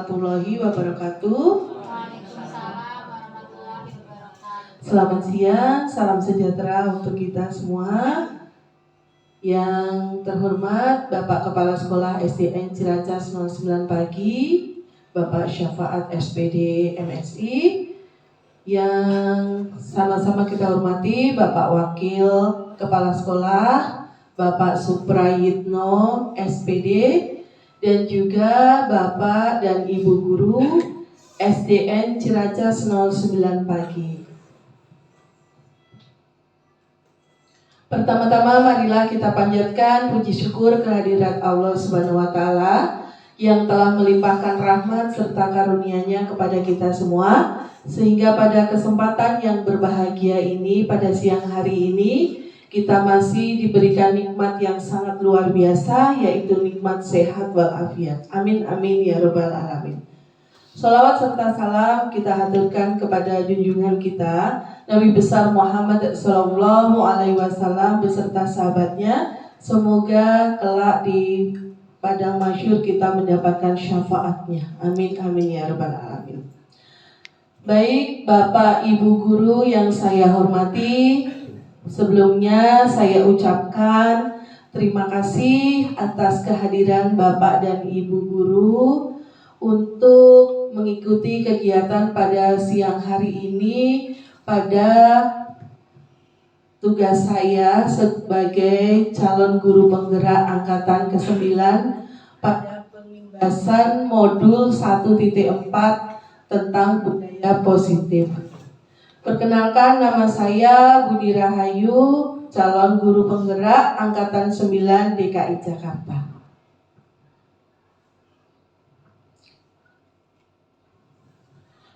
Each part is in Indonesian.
warahmatullahi wabarakatuh. Selamat siang, salam sejahtera untuk kita semua. Yang terhormat Bapak Kepala Sekolah SDN Ciracas 09 Pagi, Bapak Syafaat SPD MSI. Yang sama-sama kita hormati Bapak Wakil Kepala Sekolah, Bapak Suprayitno SPD, dan juga Bapak dan Ibu Guru SDN Ciracas 09 Pagi. Pertama-tama marilah kita panjatkan puji syukur kehadirat Allah Subhanahu wa taala yang telah melimpahkan rahmat serta karunia-Nya kepada kita semua, sehingga pada kesempatan yang berbahagia ini, pada siang hari ini, kita masih diberikan nikmat yang sangat luar biasa, yaitu nikmat sehat walafiat. Amin amin ya rabbal alamin. Salawat serta salam kita haturkan kepada junjungan kita Nabi besar Muhammad Sallallahu Alaihi Wasallam beserta sahabatnya. Semoga kelak di padang mahsyur kita mendapatkan syafaatnya. Amin amin ya rabbal alamin. Baik Bapak Ibu Guru yang saya hormati, sebelumnya saya ucapkan terima kasih atas kehadiran Bapak dan Ibu Guru untuk mengikuti kegiatan pada siang hari ini pada tugas saya sebagai calon guru penggerak angkatan ke-9 pada pengimbasan modul 1.4 tentang budaya positif. Perkenalkan, nama saya Budi Rahayu, calon guru penggerak angkatan 9 DKI Jakarta.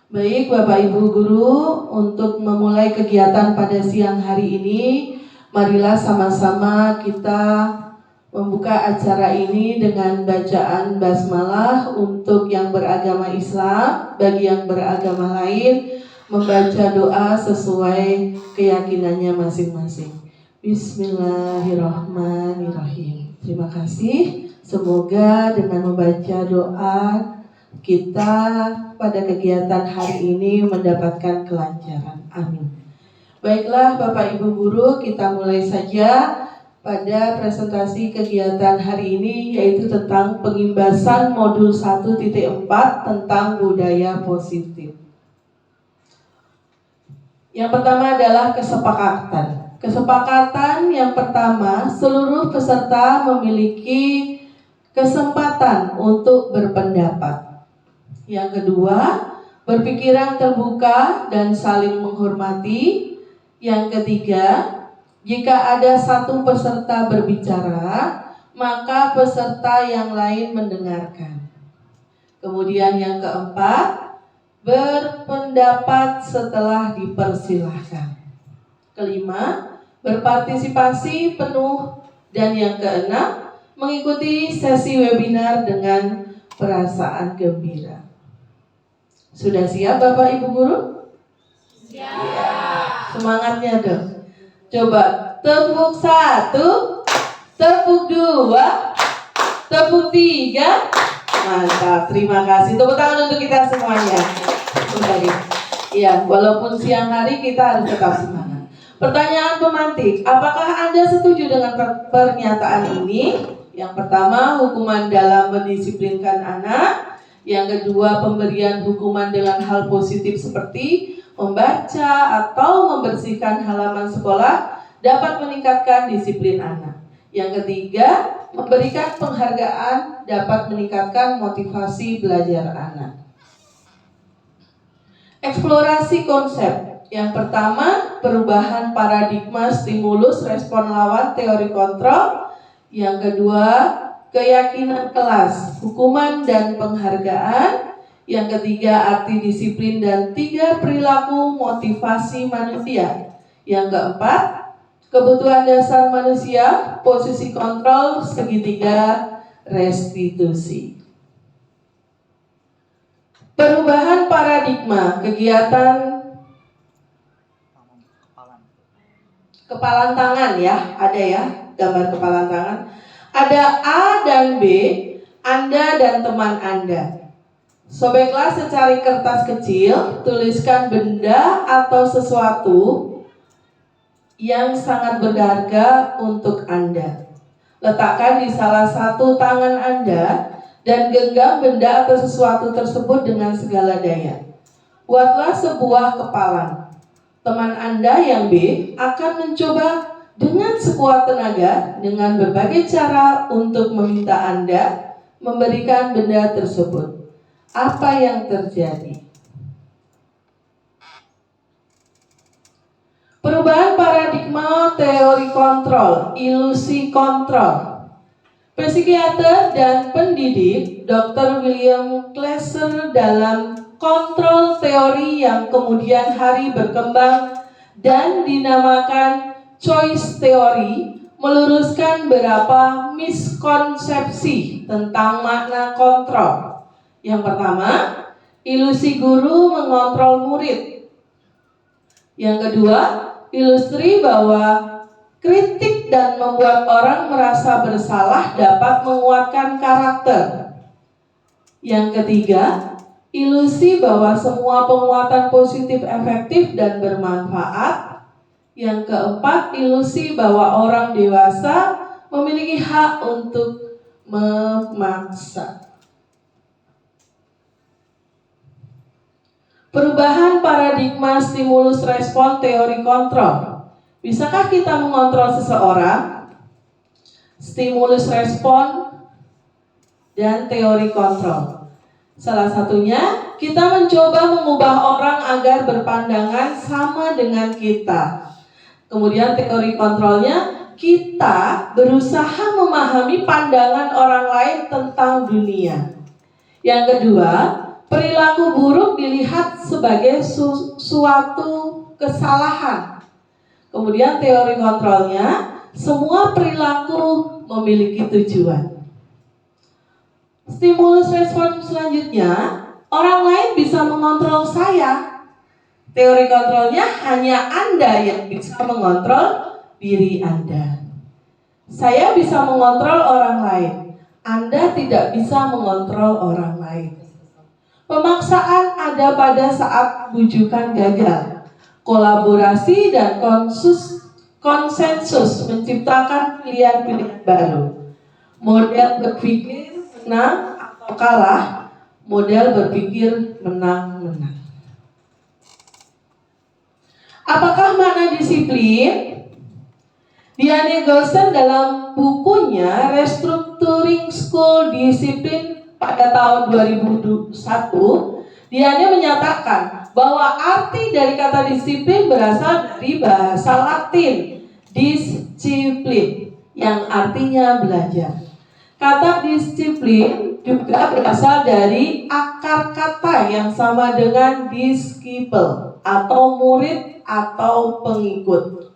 Baik Bapak Ibu Guru, untuk memulai kegiatan pada siang hari ini, marilah sama-sama kita membuka acara ini dengan bacaan basmalah untuk yang beragama Islam. Bagi yang beragama lain, membaca doa sesuai keyakinannya masing-masing. Bismillahirrahmanirrahim. Terima kasih. Semoga dengan membaca doa kita pada kegiatan hari ini mendapatkan kelancaran. Amin. Baiklah Bapak Ibu Guru, kita mulai saja pada presentasi kegiatan hari ini, yaitu tentang pengimbasan modul 1.4 tentang budaya positif. Yang pertama adalah kesepakatan. Kesepakatan yang pertama, seluruh peserta memiliki kesempatan untuk berpendapat. Yang kedua, berpikiran terbuka dan saling menghormati. Yang ketiga, jika ada satu peserta berbicara, maka peserta yang lain mendengarkan. Kemudian yang keempat, berpendapat setelah dipersilahkan. Kelima, berpartisipasi penuh. Dan yang keenam, mengikuti sesi webinar dengan perasaan gembira. Sudah siap Bapak Ibu Guru? Siap. Semangatnya dong. Coba tepuk 1, tepuk 2, tepuk 3. Mantap, terima kasih. Tepuk tangan untuk kita semuanya. Kembali. Ya, walaupun siang hari kita harus tetap semangat. Pertanyaan pemantik, apakah Anda setuju dengan pernyataan ini? Yang pertama, hukuman dalam mendisiplinkan anak. Yang kedua, pemberian hukuman dengan hal positif seperti membaca atau membersihkan halaman sekolah dapat meningkatkan disiplin anak. Yang ketiga, memberikan penghargaan dapat meningkatkan motivasi belajar anak. Eksplorasi konsep. Yang pertama, perubahan paradigma stimulus respon lawan teori kontrol. Yang kedua, keyakinan kelas, hukuman dan penghargaan. Yang ketiga, arti disiplin dan 3 perilaku motivasi manusia. Yang keempat, kebutuhan dasar manusia, posisi kontrol, segitiga restitusi. Perubahan paradigma, kegiatan kepalan tangan ya, ada ya gambar kepalan tangan. Ada A dan B, Anda dan teman Anda. Sobeklah secari kertas kecil, tuliskan benda atau sesuatu yang sangat berharga untuk Anda. Letakkan di salah satu tangan Anda dan genggam benda atau sesuatu tersebut dengan segala daya. Buatlah sebuah kepalan. Teman Anda yang B akan mencoba dengan sekuat tenaga dengan berbagai cara untuk meminta Anda memberikan benda tersebut. Apa yang terjadi? Perubahan paradigma teori kontrol, ilusi kontrol. Psikiater dan pendidik Dr. William Glasser dalam kontrol teori yang kemudian hari berkembang dan dinamakan choice theory meluruskan beberapa miskonsepsi tentang makna kontrol. Yang pertama, ilusi guru mengontrol murid. Yang kedua, ilusi bahwa kritik dan membuat orang merasa bersalah dapat menguatkan karakter. Yang ketiga, ilusi bahwa semua penguatan positif efektif dan bermanfaat. Yang keempat, ilusi bahwa orang dewasa memiliki hak untuk memaksa. Perubahan paradigma stimulus respon teori kontrol. Bisakah kita mengontrol seseorang? Stimulus respon dan teori kontrol. Salah satunya, kita mencoba mengubah orang agar berpandangan sama dengan kita. Kemudian teori kontrolnya, kita berusaha memahami pandangan orang lain tentang dunia. Yang kedua, perilaku buruk dilihat sebagai suatu kesalahan. Kemudian teori kontrolnya, semua perilaku memiliki tujuan. Stimulus respon selanjutnya, orang lain bisa mengontrol saya. Teori kontrolnya, hanya Anda yang bisa mengontrol diri Anda. Saya bisa mengontrol orang lain. Anda tidak bisa mengontrol orang lain. Pemaksaan ada pada saat bujukan gagal. Kolaborasi dan konsensus menciptakan pilihan-pilihan baru. Model berpikir menang atau kalah, model berpikir menang-menang. Apakah makna disiplin? Diane Golson dalam bukunya Restructuring School Discipline pada tahun 2001, Diane menyatakan bahwa arti dari kata disiplin berasal dari bahasa Latin, disciplin, yang artinya belajar. Kata disiplin juga berasal dari akar kata yang sama dengan disciple atau murid atau pengikut.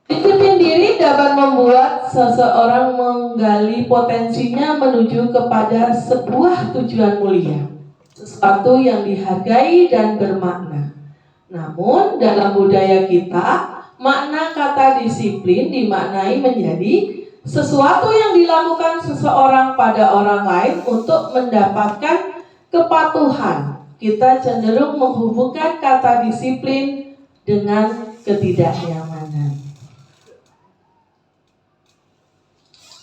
Disiplin diri dapat membuat seseorang menggali potensinya menuju kepada sebuah tujuan mulia, sesuatu yang dihargai dan bermakna. Namun dalam budaya kita, makna kata disiplin dimaknai menjadi sesuatu yang dilakukan seseorang pada orang lain untuk mendapatkan kepatuhan. Kita cenderung menghubungkan kata disiplin dengan ketidaknyamanan.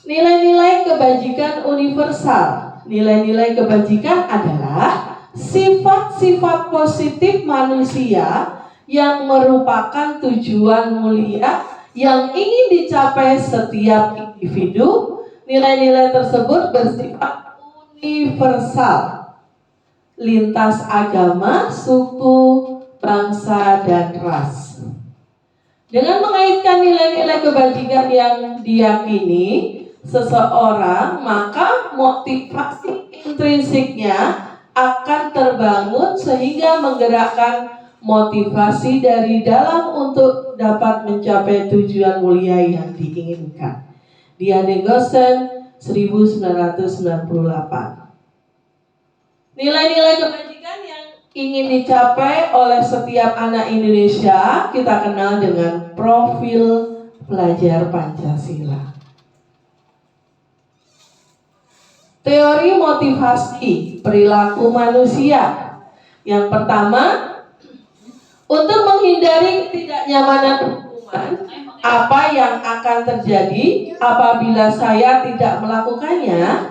Nilai-nilai kebajikan universal. Nilai-nilai kebajikan adalah sifat-sifat positif manusia yang merupakan tujuan mulia yang ingin dicapai setiap individu. Nilai-nilai tersebut bersifat universal, lintas agama, suku, bangsa, dan ras. Dengan mengaitkan nilai-nilai kebajikan yang diyakini seseorang, maka motivasi intrinsiknya akan terbangun sehingga menggerakkan motivasi dari dalam untuk dapat mencapai tujuan mulia yang diinginkan. Diane Golson, 1998. Nilai-nilai kebajikan yang ingin dicapai oleh setiap anak Indonesia kita kenal dengan profil pelajar Pancasila. Teori motivasi perilaku manusia. Yang pertama, untuk menghindari ketidaknyamanan hukuman, apa yang akan terjadi apabila saya tidak melakukannya?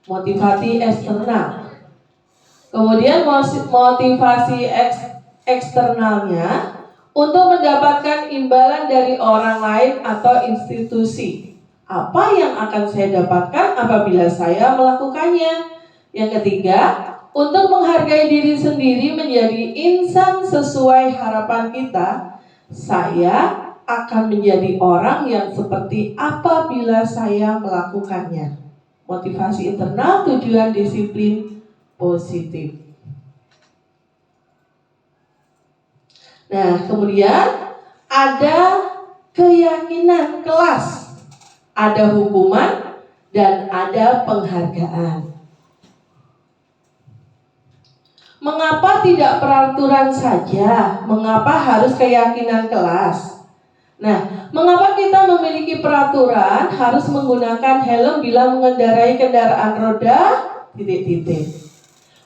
Motivasi eksternal. Kemudian motivasi eksternalnya untuk mendapatkan imbalan dari orang lain atau institusi. Apa yang akan saya dapatkan apabila saya melakukannya? Yang ketiga, untuk menghargai diri sendiri menjadi insan sesuai harapan kita. Saya akan menjadi orang yang seperti apabila saya melakukannya. Motivasi internal, tujuan disiplin positif. Nah, kemudian ada keyakinan kelas. Ada hukuman dan ada penghargaan. Mengapa tidak peraturan saja? Mengapa harus keyakinan kelas? Nah, mengapa kita memiliki peraturan harus menggunakan helm bila mengendarai kendaraan roda? Titik-titik.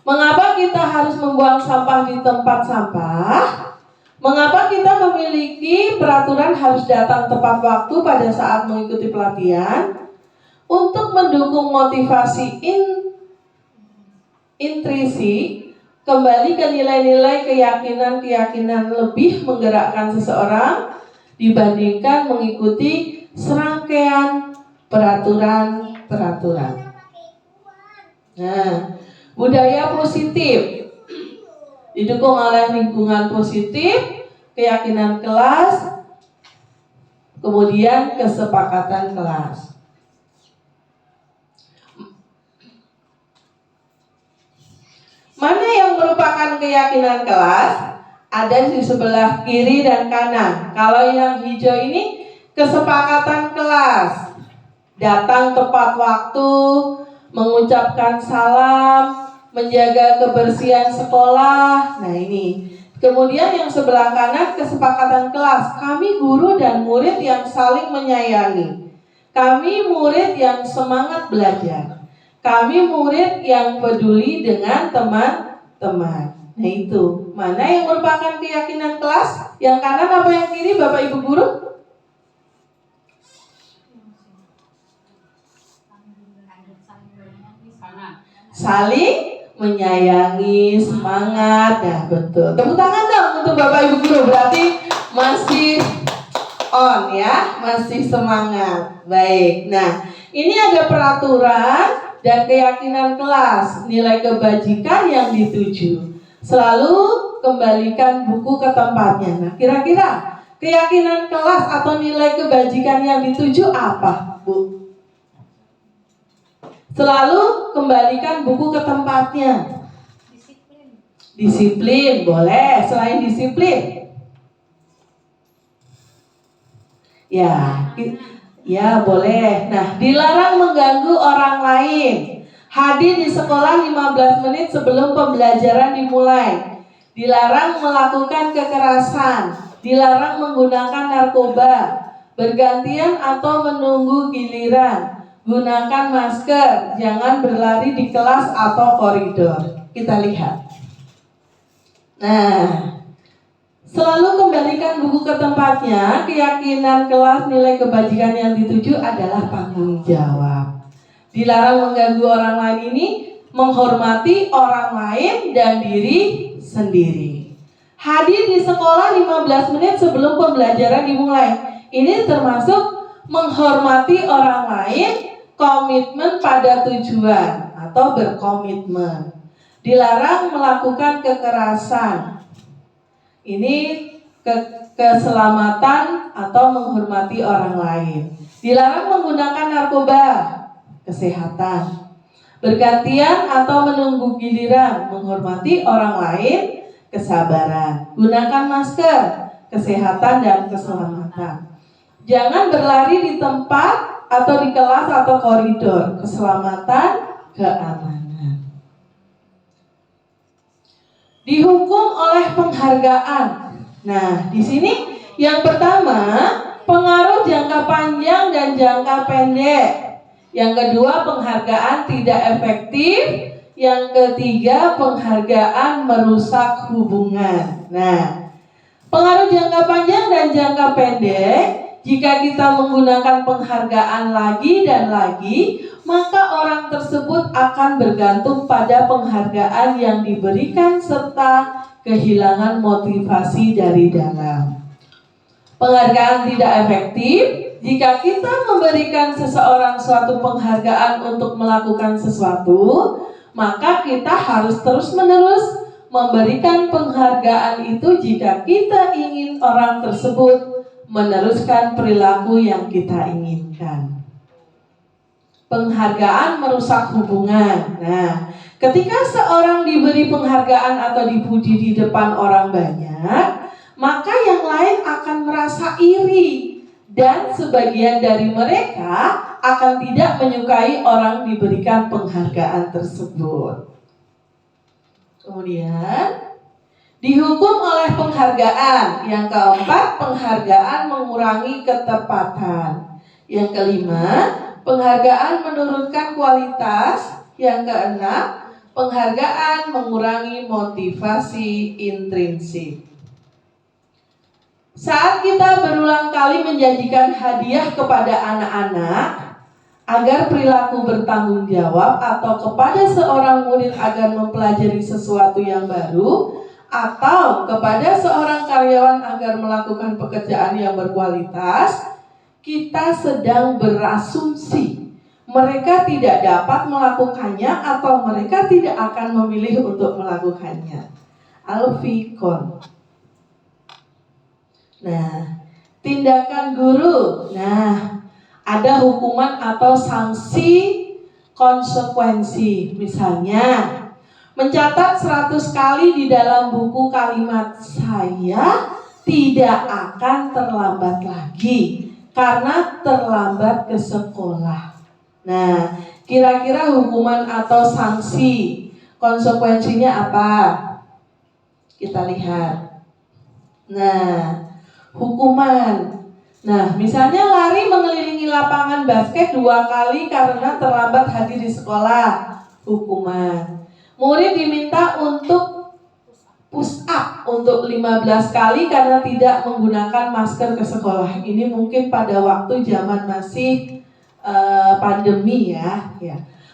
Mengapa kita harus membuang sampah di tempat sampah? Mengapa kita memiliki peraturan harus datang tepat waktu pada saat mengikuti pelatihan? Untuk mendukung motivasi intrisi, kembali ke nilai-nilai keyakinan-keyakinan lebih menggerakkan seseorang dibandingkan mengikuti serangkaian peraturan-peraturan. Nah, budaya positif didukung oleh lingkungan positif, keyakinan kelas, kemudian kesepakatan kelas. Mana yang merupakan keyakinan kelas? Ada di sebelah kiri dan kanan. Kalau yang hijau ini kesepakatan kelas. Datang tepat waktu, mengucapkan salam, menjaga kebersihan sekolah. Nah ini. Kemudian yang sebelah kanan kesepakatan kelas. Kami guru dan murid yang saling menyayangi. Kami murid yang semangat belajar. Kami murid yang peduli dengan teman-teman. Nah itu. Mana yang merupakan keyakinan kelas? Yang kanan apa yang kiri Bapak Ibu guru? Saling menyayangi, semangat. Nah betul. Tepuk tangan dong untuk Bapak Ibu guru. Berarti masih on ya, masih semangat. Baik. Nah, ini ada peraturan dan keyakinan kelas, nilai kebajikan yang dituju. Selalu kembalikan buku ke tempatnya. Nah, kira-kira keyakinan kelas atau nilai kebajikan yang dituju apa, Bu? Selalu kembalikan buku ke tempatnya. Disiplin, boleh. Selain disiplin, ya boleh. Nah, dilarang mengganggu orang lain. Hadir di sekolah 15 menit sebelum pembelajaran dimulai. Dilarang melakukan kekerasan. Dilarang menggunakan narkoba. Bergantian atau menunggu giliran. Gunakan masker, jangan berlari di kelas atau koridor. Kita lihat. Nah, selalu kembalikan buku ke tempatnya. Keyakinan kelas, nilai kebajikan yang dituju adalah tanggung jawab. Dilarang mengganggu orang lain ini menghormati orang lain dan diri sendiri. Hadir di sekolah 15 menit sebelum pembelajaran dimulai. Ini termasuk menghormati orang lain, komitmen pada tujuan atau berkomitmen. Dilarang melakukan kekerasan. Ini keselamatan atau menghormati orang lain. Dilarang menggunakan narkoba, kesehatan. Bergantian atau menunggu giliran, menghormati orang lain, kesabaran. Gunakan masker, kesehatan dan keselamatan. Jangan berlari di tempat atau di kelas atau koridor, keselamatan, keamanan. Dihukum oleh penghargaan. Nah, di sini yang pertama, pengaruh jangka panjang dan jangka pendek. Yang kedua, penghargaan tidak efektif. Yang ketiga, penghargaan merusak hubungan. Nah, pengaruh jangka panjang dan jangka pendek, jika kita menggunakan penghargaan lagi dan lagi, maka orang tersebut akan bergantung pada penghargaan yang diberikan serta kehilangan motivasi dari dalam. Penghargaan tidak efektif jika kita memberikan seseorang suatu penghargaan untuk melakukan sesuatu, maka kita harus terus-menerus memberikan penghargaan itu jika kita ingin orang tersebut meneruskan perilaku yang kita inginkan. Penghargaan merusak hubungan. Nah, ketika seorang diberi penghargaan atau dipuji di depan orang banyak, maka yang lain akan merasa iri dan sebagian dari mereka akan tidak menyukai orang diberikan penghargaan tersebut. Kemudian dihukum oleh penghargaan. Yang keempat, penghargaan mengurangi ketepatan. Yang kelima, penghargaan menurunkan kualitas. Yang keenam, penghargaan mengurangi motivasi intrinsik. Saat kita berulang kali menjanjikan hadiah kepada anak-anak agar perilaku bertanggung jawab, atau kepada seorang murid agar mempelajari sesuatu yang baru, atau kepada seorang karyawan agar melakukan pekerjaan yang berkualitas, kita sedang berasumsi mereka tidak dapat melakukannya atau mereka tidak akan memilih untuk melakukannya. Al-Fikon. Nah, tindakan guru. Nah, ada hukuman atau sanksi konsekuensi. Misalnya, mencatat 100 kali di dalam buku kalimat saya tidak akan terlambat lagi karena terlambat ke sekolah. Nah, kira-kira hukuman atau sanksi konsekuensinya apa? Kita lihat. Nah, hukuman. Nah, misalnya lari mengelilingi lapangan basket 2 kali karena terlambat hadir di sekolah. Hukuman. Murid diminta untuk push up untuk 15 kali karena tidak menggunakan masker ke sekolah. Ini mungkin pada waktu zaman masih pandemi ya.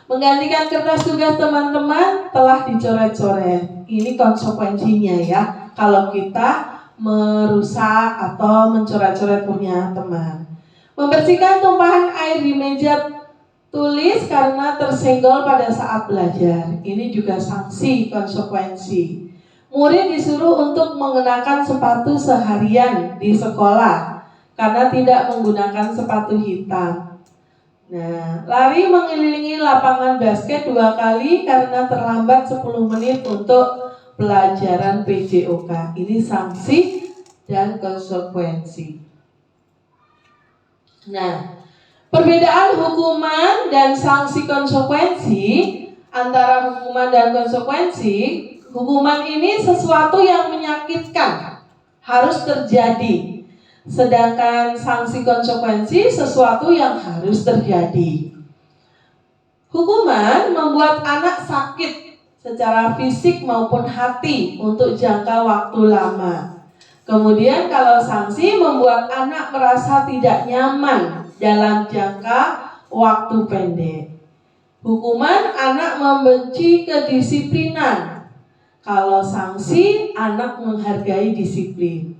Menggantikan kertas tugas teman-teman telah dicoret-coret. Ini konsekuensinya ya. Kalau kita merusak atau mencoret-coret punya teman. Membersihkan tumpahan air di meja tulis karena tersenggol pada saat belajar. Ini juga sanksi konsekuensi. Murid disuruh untuk mengenakan sepatu seharian di sekolah karena tidak menggunakan sepatu hitam. Nah, lari mengelilingi lapangan basket 2 kali karena terlambat 10 menit untuk pelajaran PJOK. Ini sanksi dan konsekuensi. Nah, perbedaan hukuman dan sanksi konsekuensi antara hukuman dan konsekuensi, hukuman ini sesuatu yang menyakitkan, harus terjadi. Sedangkan sanksi konsekuensi sesuatu yang harus terjadi. Hukuman membuat anak sakit secara fisik maupun hati untuk jangka waktu lama. Kemudian kalau sanksi membuat anak merasa tidak nyaman dalam jangka waktu pendek. Hukuman anak membenci kedisiplinan. Kalau sanksi anak menghargai disiplin.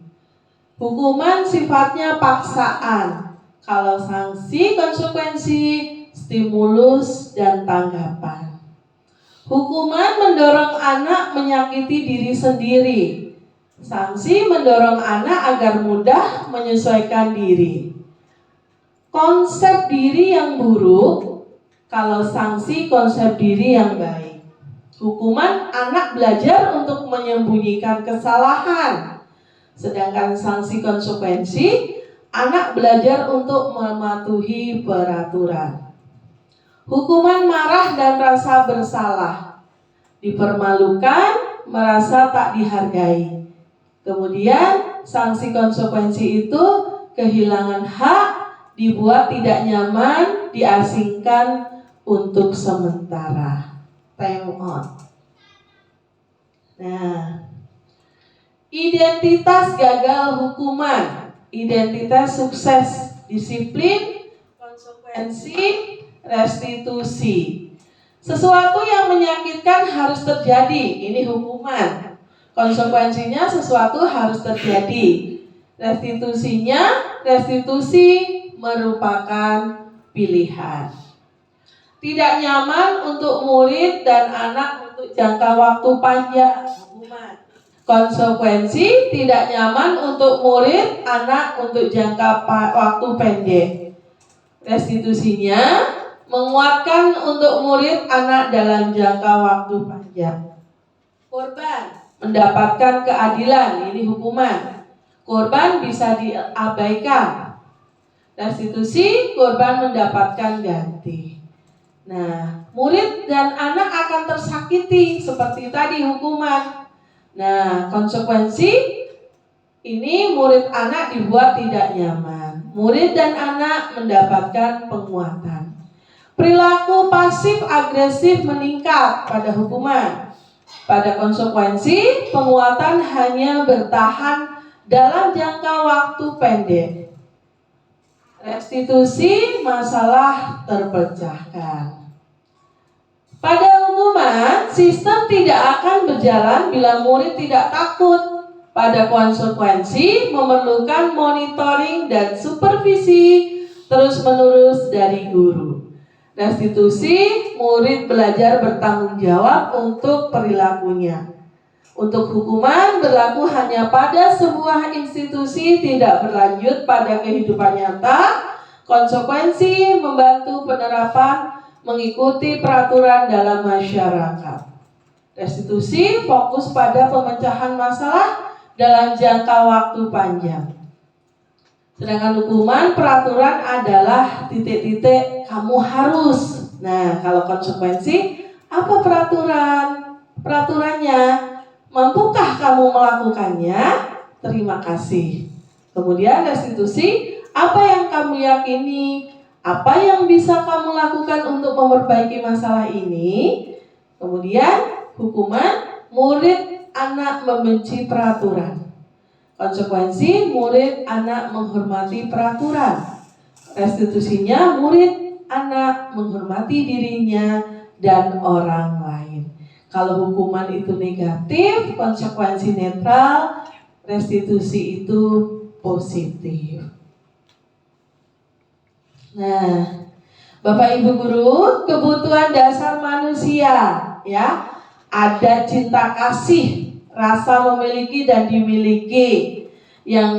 Hukuman sifatnya paksaan. Kalau sanksi konsekuensi, stimulus dan tanggapan. Hukuman mendorong anak menyakiti diri sendiri. Sanksi mendorong anak agar mudah menyesuaikan diri. Konsep diri yang buruk, kalau sanksi konsep diri yang baik. Hukuman anak belajar untuk menyembunyikan kesalahan. Sedangkan sanksi konsekuensi, anak belajar untuk mematuhi peraturan. Hukuman marah dan rasa bersalah. Dipermalukan, merasa tak dihargai. Kemudian sanksi konsekuensi itu kehilangan hak, dibuat tidak nyaman, diasingkan untuk sementara. Time out. Nah, identitas gagal hukuman, identitas sukses, disiplin, konsekuensi, restitusi. Sesuatu yang menyakitkan harus terjadi, ini hukuman. Konsekuensinya sesuatu harus terjadi. Restitusinya, restitusi merupakan pilihan. Tidak nyaman untuk murid dan anak untuk jangka waktu panjang, hukuman. Konsekuensi tidak nyaman untuk murid, anak untuk jangka waktu pendek. Restitusinya menguatkan untuk murid, anak dalam jangka waktu panjang. Korban mendapatkan keadilan, ini hukuman. Korban bisa diabaikan. Restitusi, korban mendapatkan ganti. Nah, murid dan anak akan tersakiti seperti tadi hukuman. Nah, konsekuensi ini murid anak dibuat tidak nyaman. Murid dan anak mendapatkan penguatan. Perilaku pasif agresif meningkat pada hukuman. Pada konsekuensi, penguatan hanya bertahan dalam jangka waktu pendek. Restitusi, masalah terpecahkan. Pada hukuman, sistem tidak akan berjalan bila murid tidak takut. Pada konsekuensi, memerlukan monitoring dan supervisi terus-menerus dari guru. Restitusi, murid belajar bertanggung jawab untuk perilakunya. Untuk hukuman berlaku hanya pada sebuah institusi, tidak berlanjut pada kehidupan nyata. Konsekuensi, membantu penerapan mengikuti peraturan dalam masyarakat. Restitusi fokus pada pemecahan masalah dalam jangka waktu panjang. Sedangkan hukuman, peraturan adalah titik-titik kamu harus. Nah, kalau konsekuensi, apa peraturan? Peraturannya, mampukah kamu melakukannya? Terima kasih. Kemudian restitusi, apa yang kamu yakini? Apa yang bisa kamu lakukan untuk memperbaiki masalah ini? Kemudian hukuman, murid anak membenci peraturan. Konsekuensi, murid anak menghormati peraturan. Restitusinya, murid anak menghormati dirinya dan orang lain. Kalau hukuman itu negatif, konsekuensi netral, restitusi itu positif. Nah, Bapak Ibu guru, kebutuhan dasar manusia, ya, ada cinta kasih, rasa memiliki dan dimiliki. Yang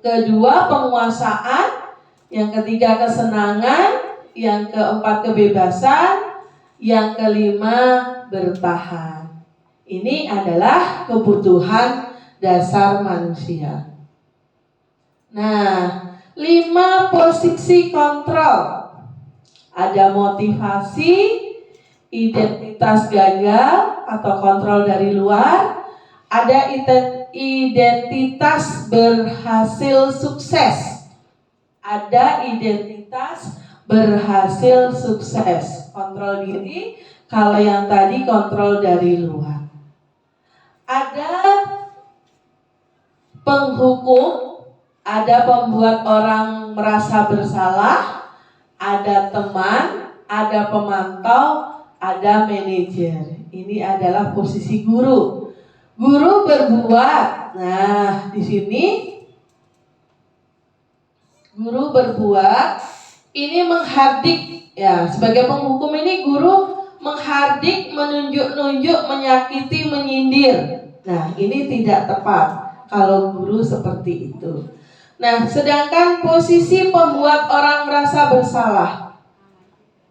kedua penguasaan, yang ketiga kesenangan, yang keempat kebebasan, yang kelima bertahan. Ini adalah kebutuhan dasar manusia. Nah, 5 posisi kontrol. Ada motivasi, identitas gagal atau kontrol dari luar. Ada identitas berhasil sukses. Ada identitas berhasil sukses. Kontrol diri, kalau yang tadi kontrol dari luar. Ada penghukum, ada pembuat orang merasa bersalah, ada teman, ada pemantau, ada manajer. Ini adalah posisi guru. Guru berbuat. Nah, di sini guru berbuat, ini menghardik, ya, sebagai penghukum ini guru menghardik, menunjuk-nunjuk, menyakiti, menyindir. Nah, ini tidak tepat kalau guru seperti itu. Nah, sedangkan posisi pembuat orang merasa bersalah,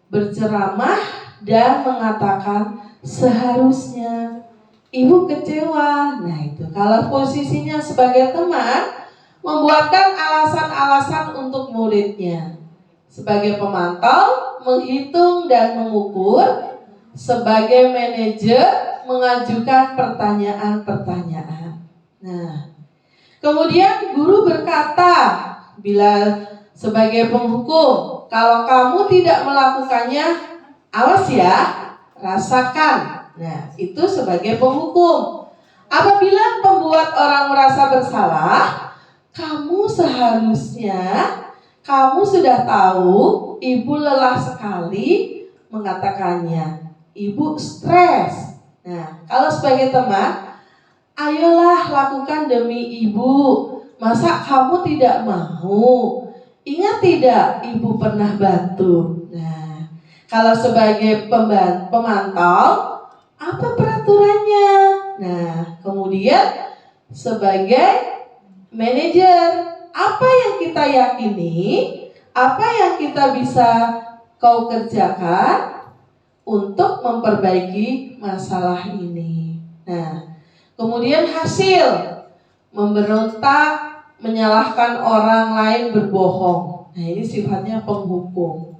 berceramah dan mengatakan seharusnya, ibu kecewa. Nah, itu kalau posisinya sebagai teman, membuatkan alasan-alasan untuk muridnya. Sebagai pemantau, menghitung dan mengukur. Sebagai manajer, mengajukan pertanyaan-pertanyaan. Nah, kemudian guru berkata, bila sebagai penghukum, Kalau kamu tidak melakukannya, awas ya, rasakan. Nah, itu sebagai penghukum. Apabila pembuat orang merasa bersalah, kamu seharusnya, kamu sudah tahu ibu lelah sekali mengatakannya. Ibu stres. Nah, kalau sebagai teman, ayolah lakukan demi ibu. Masa kamu tidak mau? Ingat tidak ibu pernah bantu? Nah, kalau sebagai pemantau, apa peraturannya? Nah, kemudian sebagai manajer, apa yang kita yakini, apa yang kita bisa kau kerjakan untuk memperbaiki masalah ini. Nah, kemudian hasil, memberontak, menyalahkan orang lain, berbohong. Nah, ini sifatnya penghukum.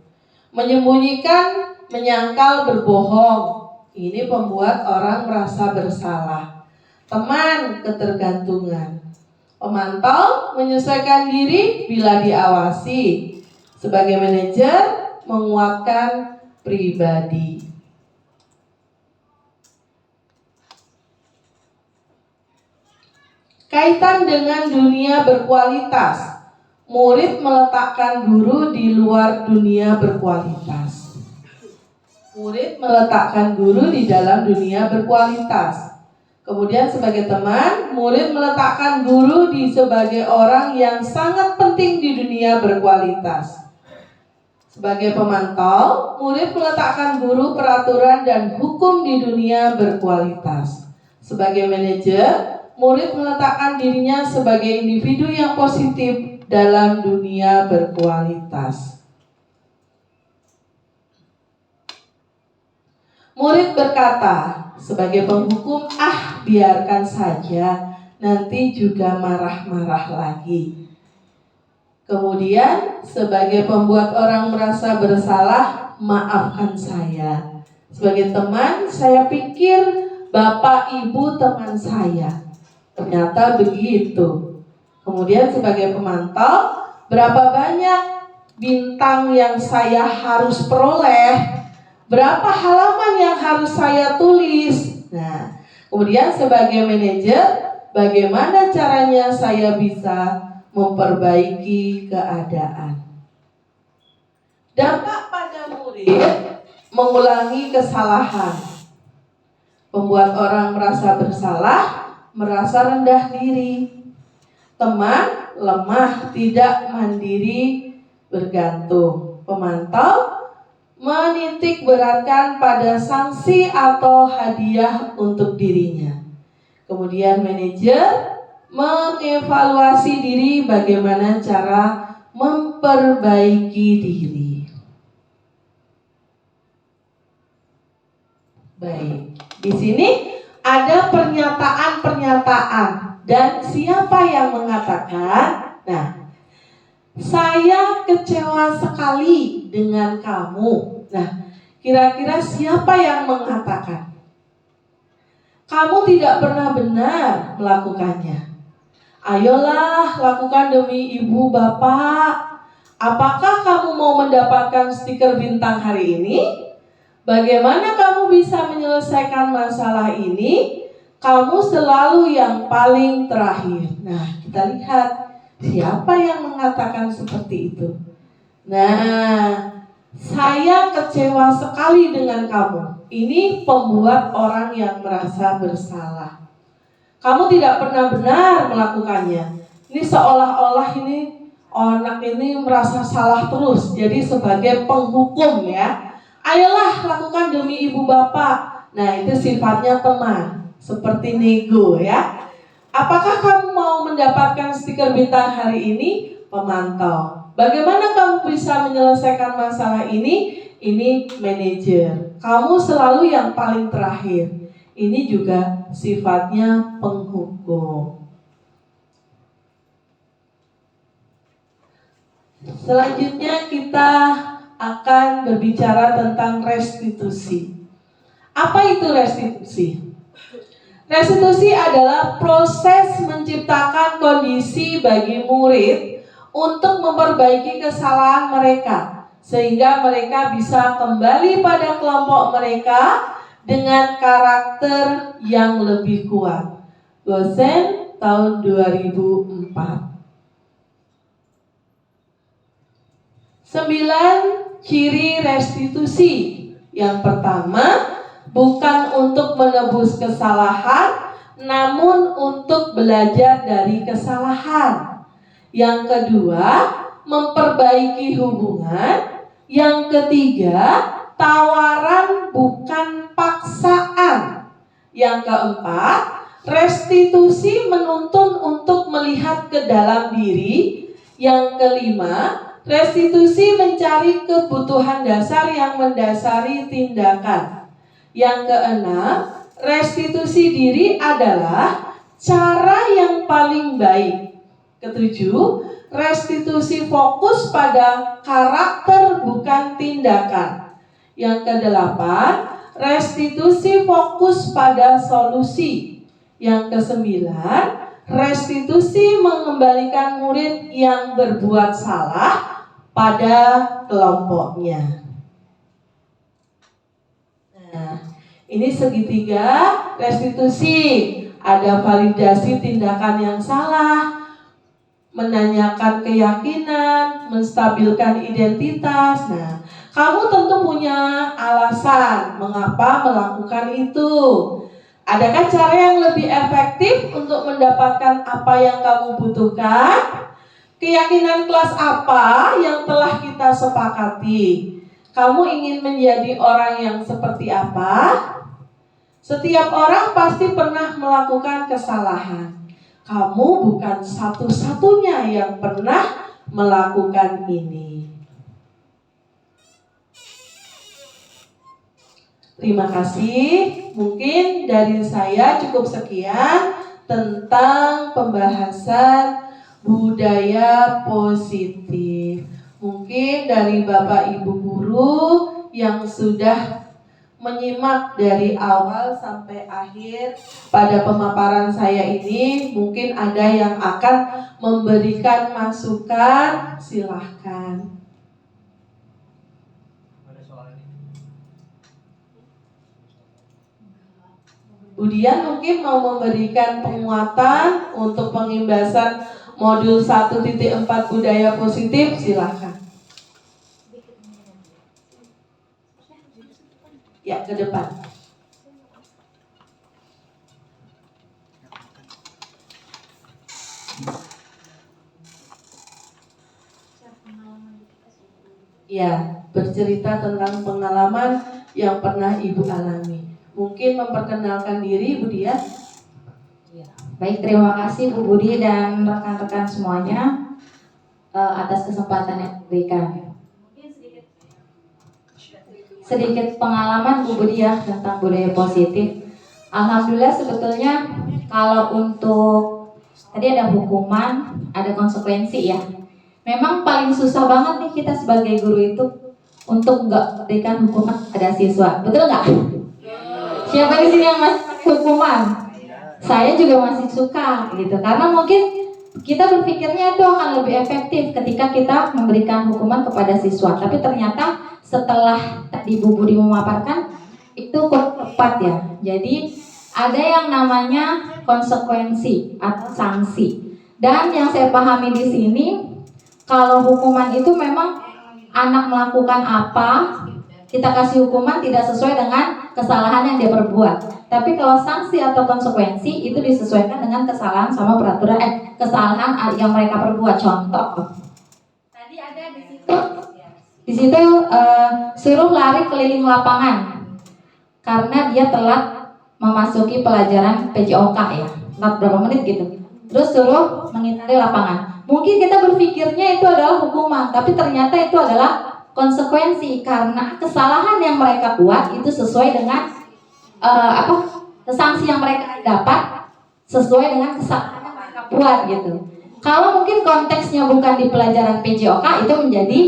Menyembunyikan, menyangkal, berbohong. Ini membuat orang merasa bersalah. Teman, ketergantungan. Pemantau, menyesuaikan diri bila diawasi. Sebagai manajer, menguatkan pribadi. Kaitan dengan dunia berkualitas. Murid meletakkan guru di luar dunia berkualitas. Murid meletakkan guru di dalam dunia berkualitas. Kemudian sebagai teman, murid meletakkan guru sebagai orang yang sangat penting di dunia berkualitas. Sebagai pemantau, murid meletakkan guru, peraturan, dan hukum di dunia berkualitas. Sebagai manajer, murid meletakkan dirinya sebagai individu yang positif dalam dunia berkualitas. Murid berkata, sebagai penghukum, biarkan saja, nanti juga marah-marah lagi. Kemudian, sebagai pembuat orang merasa bersalah, maafkan saya. Sebagai teman, saya pikir Bapak Ibu teman saya. Ternyata begitu. Kemudian sebagai pemantau, berapa banyak bintang yang saya harus peroleh, berapa halaman yang harus saya tulis. Nah, kemudian sebagai manajer, bagaimana caranya saya bisa memperbaiki keadaan. Dampak pada murid, mengulangi kesalahan. Membuat orang merasa bersalah, merasa rendah diri. Teman, lemah, tidak mandiri, bergantung. Pemantau, menitik beratkan pada sanksi atau hadiah untuk dirinya. Kemudian manajer, mengevaluasi diri, bagaimana cara memperbaiki diri. Baik, di sini ada pernyataan-pernyataan dan siapa yang mengatakan? Nah, saya kecewa sekali dengan kamu. Nah, kira-kira siapa yang mengatakan? Kamu tidak pernah benar melakukannya. Ayolah, lakukan demi ibu bapak. Apakah kamu mau mendapatkan stiker bintang hari ini? Bagaimana kamu bisa menyelesaikan masalah ini? Kamu selalu yang paling terakhir. Nah, kita lihat siapa yang mengatakan seperti itu. Nah, saya kecewa sekali dengan kamu. Ini pembuat orang yang merasa bersalah. Kamu tidak pernah benar melakukannya. Ini seolah-olah ini anak ini merasa salah terus. Jadi sebagai penghukum ya. Ayolah lakukan demi ibu bapak. Nah, itu sifatnya teman. Seperti nego ya. Apakah kamu mau mendapatkan stiker bintang hari ini? Pemantau. Bagaimana kamu bisa menyelesaikan masalah ini? Ini manajer. Kamu selalu yang paling terakhir. Ini juga sifatnya penghukum. Selanjutnya kita akan berbicara tentang restitusi. Apa itu restitusi? Restitusi adalah proses menciptakan kondisi bagi murid untuk memperbaiki kesalahan mereka sehingga mereka bisa kembali pada kelompok mereka dengan karakter yang lebih kuat. Gosen tahun 2004. 9 ciri restitusi. Yang pertama, bukan untuk menebus kesalahan, namun untuk belajar dari kesalahan. Yang kedua, memperbaiki hubungan. Yang ketiga, tawaran bukan paksaan. Yang keempat, restitusi menuntun untuk melihat ke dalam diri. Yang kelima, restitusi mencari kebutuhan dasar yang mendasari tindakan. Yang keenam, restitusi diri adalah cara yang paling baik. Ketujuh, restitusi fokus pada karakter bukan tindakan. Yang kedelapan, restitusi fokus pada solusi. Yang kesembilan, restitusi mengembalikan murid yang berbuat salah pada kelompoknya. Nah, ini segitiga restitusi. Ada validasi tindakan yang salah, menanyakan keyakinan, menstabilkan identitas. Nah, kamu tentu punya alasan mengapa melakukan itu. Adakah cara yang lebih efektif untuk mendapatkan apa yang kamu butuhkan? Keyakinan kelas apa yang telah kita sepakati? Kamu ingin menjadi orang yang seperti apa? Setiap orang pasti pernah melakukan kesalahan. Kamu bukan satu-satunya yang pernah melakukan ini. Terima kasih. Mungkin dari saya cukup sekian tentang pembahasan budaya positif. Mungkin dari Bapak Ibu guru yang sudah menyimak dari awal sampai akhir pada pemaparan saya ini, mungkin ada yang akan memberikan masukan, silahkan. Budian mungkin mau memberikan penguatan untuk pengimbasan modul 1.4 budaya positif, silahkan. Ya, ke depan. Ya, bercerita tentang pengalaman yang pernah Ibu alami. Mungkin memperkenalkan diri, Bu Dia. Ya. Baik, terima kasih Bu Budi dan rekan-rekan semuanya atas kesempatan yang diberikan. Mungkin sedikit pengalaman Bu Budi ya tentang budaya positif. Alhamdulillah sebetulnya kalau untuk tadi ada hukuman, ada konsekuensi ya. Memang paling susah banget nih kita sebagai guru itu untuk nggak berikan hukuman pada siswa, betul nggak? Siapa di sini yang masih hukuman? Saya juga masih suka gitu, karena mungkin kita berpikirnya itu akan lebih efektif ketika kita memberikan hukuman kepada siswa. Tapi ternyata setelah tadi Bu Budi memaparkan itu kurang tepat ya. Jadi ada yang namanya konsekuensi atau sanksi. Dan yang saya pahami di sini, kalau hukuman itu memang anak melakukan apa, kita kasih hukuman tidak sesuai dengan kesalahan yang dia perbuat. Tapi kalau sanksi atau konsekuensi itu disesuaikan dengan kesalahan sama peraturan kesalahan yang mereka perbuat. Contoh, tadi ada di situ suruh lari keliling lapangan karena dia telat memasuki pelajaran PJOK ya, telat berapa menit gitu. Terus suruh mengitari lapangan. Mungkin kita berpikirnya itu adalah hukuman, tapi ternyata itu adalah konsekuensi karena kesalahan yang mereka buat itu sesuai dengan sanksi yang mereka dapat sesuai dengan kesalahan yang mereka buat gitu. Kalau mungkin konteksnya bukan di pelajaran PJOK itu menjadi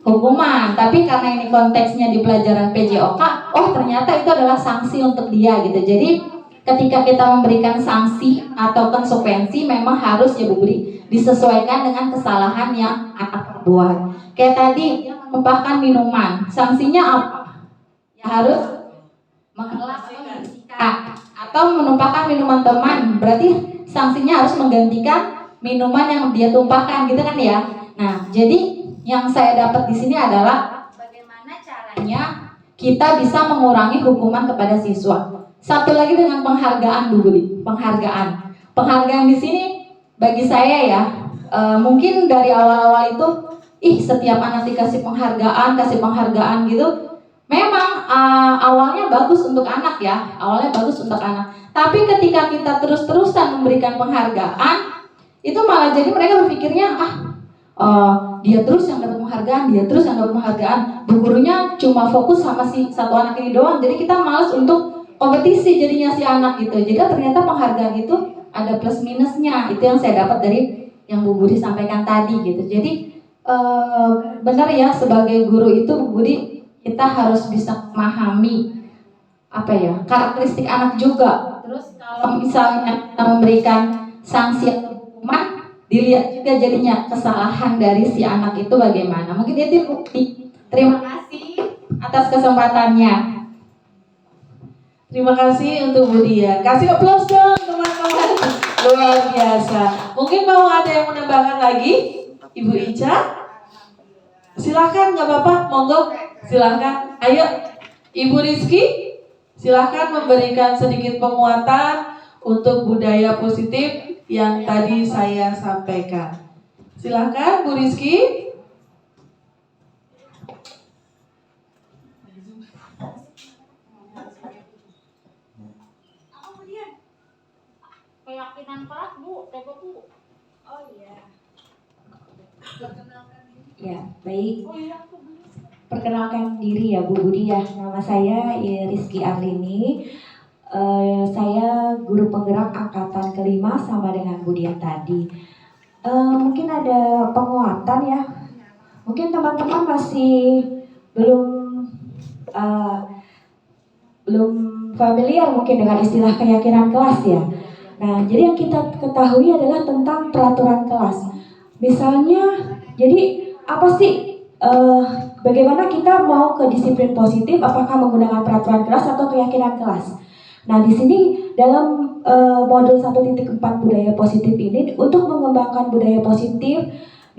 hukuman, tapi karena ini konteksnya di pelajaran PJOK, oh ternyata itu adalah sanksi untuk dia gitu. Jadi ketika kita memberikan sanksi atau konsekuensi memang harus ya Bu Budi disesuaikan dengan kesalahan yang anak perbuat. Kayak tadi dia menumpahkan minuman, sanksinya apa? Ya harus mengelak atau membersihkan. Atau menumpahkan minuman teman, berarti sanksinya harus menggantikan minuman yang dia tumpahkan, gitu kan ya. Nah, jadi yang saya dapat di sini adalah bagaimana caranya kita bisa mengurangi hukuman kepada siswa. Satu lagi dengan penghargaan, Bu Budi. Penghargaan di sini bagi saya ya, mungkin dari awal-awal itu, setiap anak dikasih penghargaan gitu. Memang awalnya bagus untuk anak ya, Tapi ketika kita terus-terusan memberikan penghargaan, itu malah jadi mereka berpikirnya, dia terus yang dapat penghargaan, Bu gurunya cuma fokus sama si satu anak ini doang. Jadi kita malas untuk kompetisi jadinya si anak gitu. Jadi ternyata penghargaan itu ada plus minusnya. Itu yang saya dapat dari yang Bu Budi sampaikan tadi gitu. Jadi benar ya, sebagai guru itu Bu Budi, kita harus bisa memahami karakteristik anak juga. Terus kalau misalnya kita memberikan sanksi atau hukuman, dilihat juga jadinya kesalahan dari si anak itu bagaimana. Mungkin itu bukti. Terima kasih atas kesempatannya. Terima kasih untuk Bu Dian. Kasih aplaus dong teman-teman. Luar biasa. Mungkin mau ada yang menambahkan lagi? Ibu Ica? Silakan, nggak apa-apa, monggo. Silakan. Ayo, Ibu Rizky, silakan memberikan sedikit penguatan untuk budaya positif yang tadi saya sampaikan. Silakan, Bu Rizky. Keyakinan kelas, Bu, Bu. Oh iya. Ya, baik. Perkenalkan diri ya Bu Budi ya. Nama saya Rizky Arlini. Saya guru penggerak angkatan kelima sama dengan Bu Dian tadi. Mungkin ada penguatan ya. Mungkin teman-teman masih belum familiar mungkin dengan istilah keyakinan kelas ya. Nah, jadi yang kita ketahui adalah tentang peraturan kelas. Misalnya, jadi apa sih? Bagaimana kita mau ke disiplin positif? Apakah menggunakan peraturan kelas atau keyakinan kelas? Nah, di sini dalam modul 1.4 budaya positif ini, untuk mengembangkan budaya positif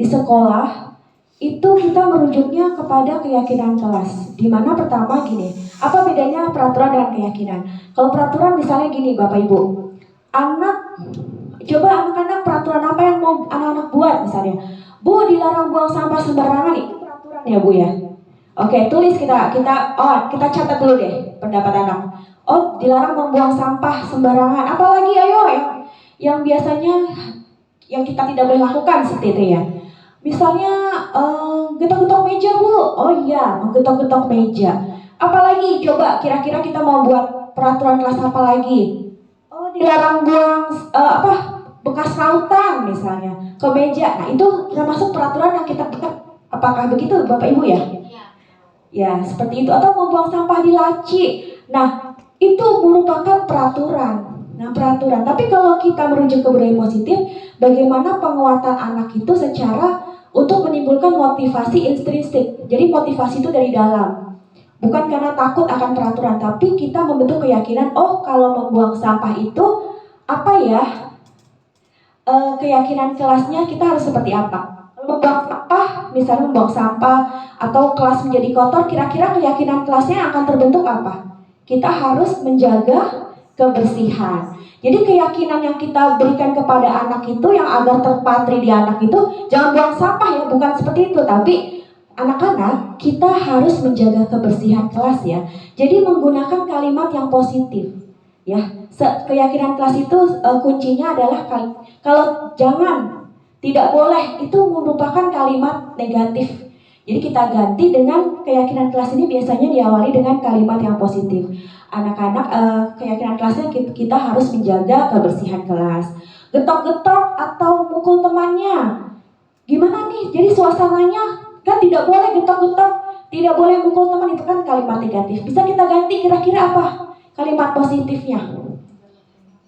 di sekolah, itu kita merujuknya kepada keyakinan kelas. Di mana pertama gini, apa bedanya peraturan dengan keyakinan? Kalau peraturan misalnya gini Bapak Ibu, coba anak-anak peraturan apa yang mau anak-anak buat misalnya? Bu, dilarang buang sampah sembarangan, itu peraturan ya Bu ya. Oke, tulis kita catat dulu deh pendapat anak. Oh, dilarang membuang sampah sembarangan. Apalagi ayo yang biasanya yang kita tidak boleh lakukan seperti itu ya. Misalnya getok-getok meja Bu. Oh iya, menggetok-getok meja. Apalagi coba kira-kira kita mau buat peraturan kelas apa lagi? Oh, dilarang buang bekas rautan misalnya ke meja. Nah, itu termasuk peraturan yang kita buat. Apakah begitu Bapak Ibu ya? Ya, seperti itu. Atau membuang sampah di laci. Nah, itu merupakan peraturan. Tapi kalau kita merujuk ke budaya positif, bagaimana penguatan anak itu secara untuk menimbulkan motivasi intrinsik. Jadi motivasi itu dari dalam. Bukan karena takut akan peraturan, tapi kita membentuk keyakinan, kalau membuang sampah itu keyakinan kelasnya kita harus seperti apa. Membuang sampah, misalnya membuang sampah atau kelas menjadi kotor, kira-kira keyakinan kelasnya akan terbentuk apa? Kita harus menjaga kebersihan. Jadi keyakinan yang kita berikan kepada anak itu, yang agar terpatri di anak itu, jangan buang sampah ya, bukan seperti itu. Tapi anak-anak, kita harus menjaga kebersihan kelas ya. Jadi menggunakan kalimat yang positif ya. Keyakinan kelas itu kuncinya adalah kalau jangan, tidak boleh, itu merupakan kalimat negatif. Jadi kita ganti dengan keyakinan kelas ini biasanya diawali dengan kalimat yang positif. Anak-anak keyakinan kelasnya kita harus menjaga kebersihan kelas. Getok-getok atau mukul temannya, gimana nih? Jadi suasananya kan tidak boleh getok-getok, tidak boleh mukul teman, itu kan kalimat negatif. Bisa kita ganti kira-kira apa kalimat positifnya?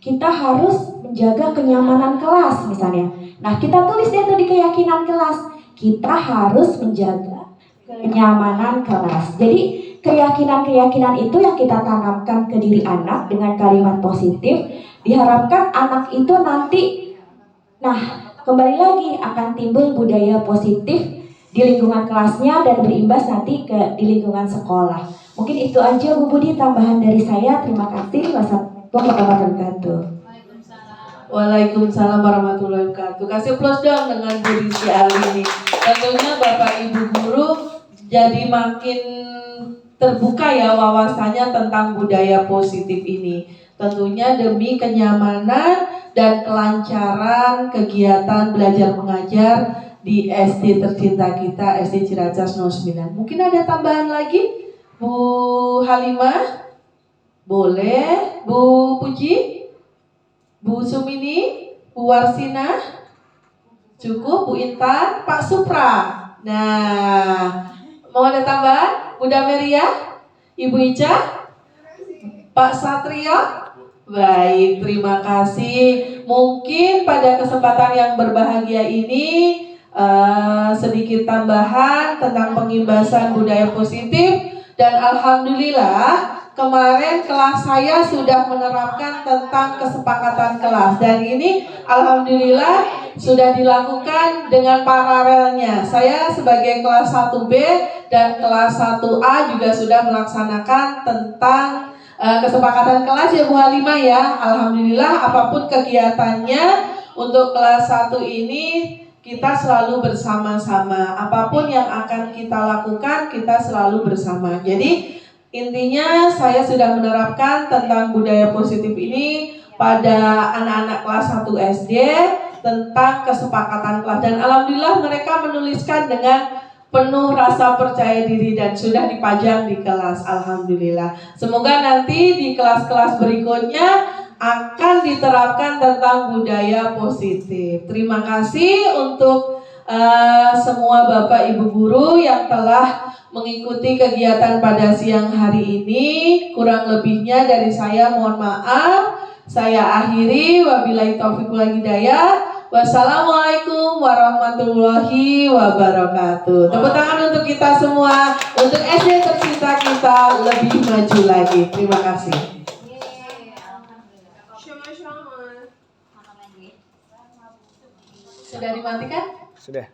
kita harus menjaga kenyamanan kelas misalnya. Nah, kita tulis deh tuh di keyakinan kelas, kita harus menjaga kenyamanan kelas. Jadi keyakinan-keyakinan itu yang kita tanamkan ke diri anak dengan kalimat positif, diharapkan anak itu nanti, nah kembali lagi akan timbul budaya positif di lingkungan kelasnya dan berimbas nanti di lingkungan sekolah. Mungkin itu aja Bu Budi tambahan dari saya. Terima kasih. Wassalamualaikum warahmatullahi wabarakatuh. Waalaikumsalam warahmatullahi wabarakatuh. Kasih plus dong dengan Bu Rizky Ali ini. Tentunya Bapak Ibu guru jadi makin terbuka ya wawasannya tentang budaya positif ini. Tentunya demi kenyamanan dan kelancaran kegiatan belajar mengajar di SD tercinta kita, SD Ciracas 09. Mungkin ada tambahan lagi? Bu Halimah? Boleh? Bu Puji? Bu Sumini, Bu Warsina, cukup. Bu Intan, Pak Supra. Nah, mau ada tambahan? Bu Dameria, Ibu Ica, Pak Satrio. Baik, terima kasih. Mungkin pada kesempatan yang berbahagia ini sedikit tambahan tentang pengimbasan budaya positif, dan alhamdulillah kemarin kelas saya sudah menerapkan tentang kesepakatan kelas, dan ini alhamdulillah sudah dilakukan dengan paralelnya. Saya sebagai kelas 1B dan kelas 1A juga sudah melaksanakan tentang kesepakatan kelas ya Bu Halimah ya. Alhamdulillah apapun kegiatannya untuk kelas 1 ini kita selalu bersama-sama. Apapun yang akan kita lakukan kita selalu bersama. Jadi intinya saya sudah menerapkan tentang budaya positif ini pada anak-anak kelas 1 SD tentang kesepakatan kelas, dan alhamdulillah mereka menuliskan dengan penuh rasa percaya diri dan sudah dipajang di kelas. Alhamdulillah. Semoga nanti di kelas-kelas berikutnya akan diterapkan tentang budaya positif. Terima kasih untuk semua Bapak Ibu guru yang telah mengikuti kegiatan pada siang hari ini. Kurang lebihnya dari saya mohon maaf. Saya akhiri, wabillahi taufiq wal hidayah. Wassalamualaikum warahmatullahi wabarakatuh. Tepuk tangan untuk kita semua, untuk SD tercinta kita lebih maju lagi. Terima kasih. Sudah dimatikan? Sudah.